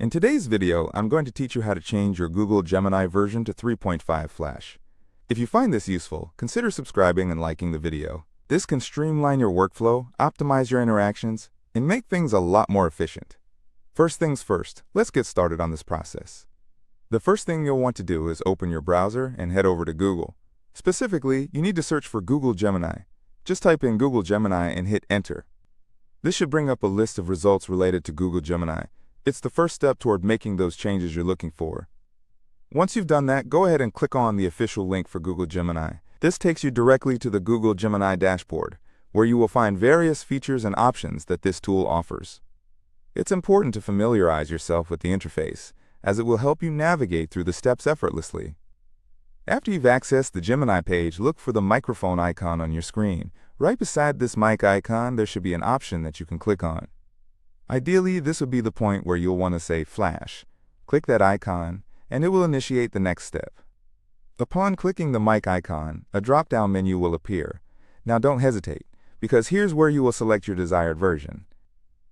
In today's video, I'm going to teach you how to change your Google Gemini version to 3.5 Flash. If you find this useful, consider subscribing and liking the video. This can streamline your workflow, optimize your interactions, and make things a lot more efficient. First things first, let's get started on this process. The first thing you'll want to do is open your browser and head over to Google. Specifically, you need to search for Google Gemini. Just type in Google Gemini and hit Enter. This should bring up a list of results related to Google Gemini. It's the first step toward making those changes you're looking for. Once you've done that, go ahead and click on the official link for Google Gemini. This takes you directly to the Google Gemini dashboard, where you will find various features and options that this tool offers. It's important to familiarize yourself with the interface, as it will help you navigate through the steps effortlessly. After you've accessed the Gemini page, look for the microphone icon on your screen. Right beside this mic icon, there should be an option that you can click on. Ideally, this would be the point where you'll want to say Flash. Click that icon, and it will initiate the next step. Upon clicking the mic icon, a drop-down menu will appear. Now don't hesitate, because here's where you will select your desired version.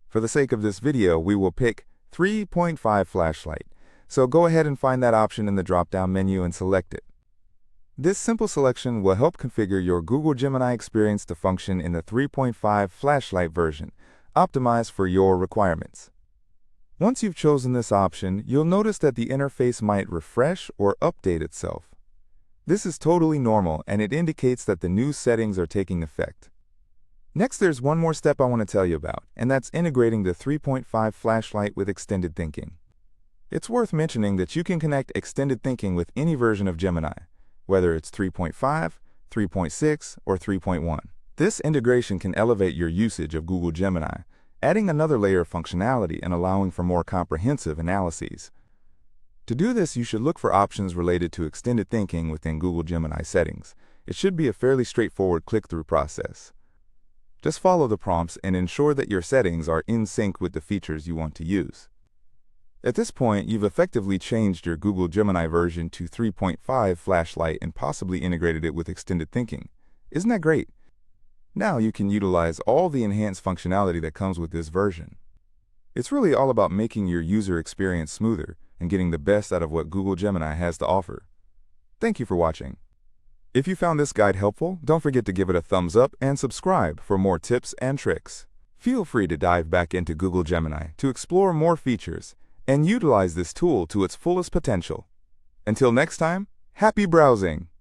For the sake of this video, we will pick 3.5 Flashlight, so go ahead and find that option in the drop-down menu and select it. This simple selection will help configure your Google Gemini experience to function in the 3.5 Flashlight version, optimized for your requirements. Once you've chosen this option, you'll notice that the interface might refresh or update itself. This is totally normal, and it indicates that the new settings are taking effect. Next, there's one more step I want to tell you about, and that's integrating the 3.5 Flashlight with Extended Thinking. It's worth mentioning that you can connect Extended Thinking with any version of Gemini, whether it's 3.5, 3.6, or 3.1. This integration can elevate your usage of Google Gemini, adding another layer of functionality and allowing for more comprehensive analyses. To do this, you should look for options related to extended thinking within Google Gemini settings. It should be a fairly straightforward click-through process. Just follow the prompts and ensure that your settings are in sync with the features you want to use. At this point, you've effectively changed your Google Gemini version to 3.5 Flashlight and possibly integrated it with extended thinking. Isn't that great? Now you can utilize all the enhanced functionality that comes with this version. It's really all about making your user experience smoother and getting the best out of what Google Gemini has to offer. Thank you for watching. If you found this guide helpful, don't forget to give it a thumbs up and subscribe for more tips and tricks. Feel free to dive back into Google Gemini to explore more features and utilize this tool to its fullest potential. Until next time, happy browsing!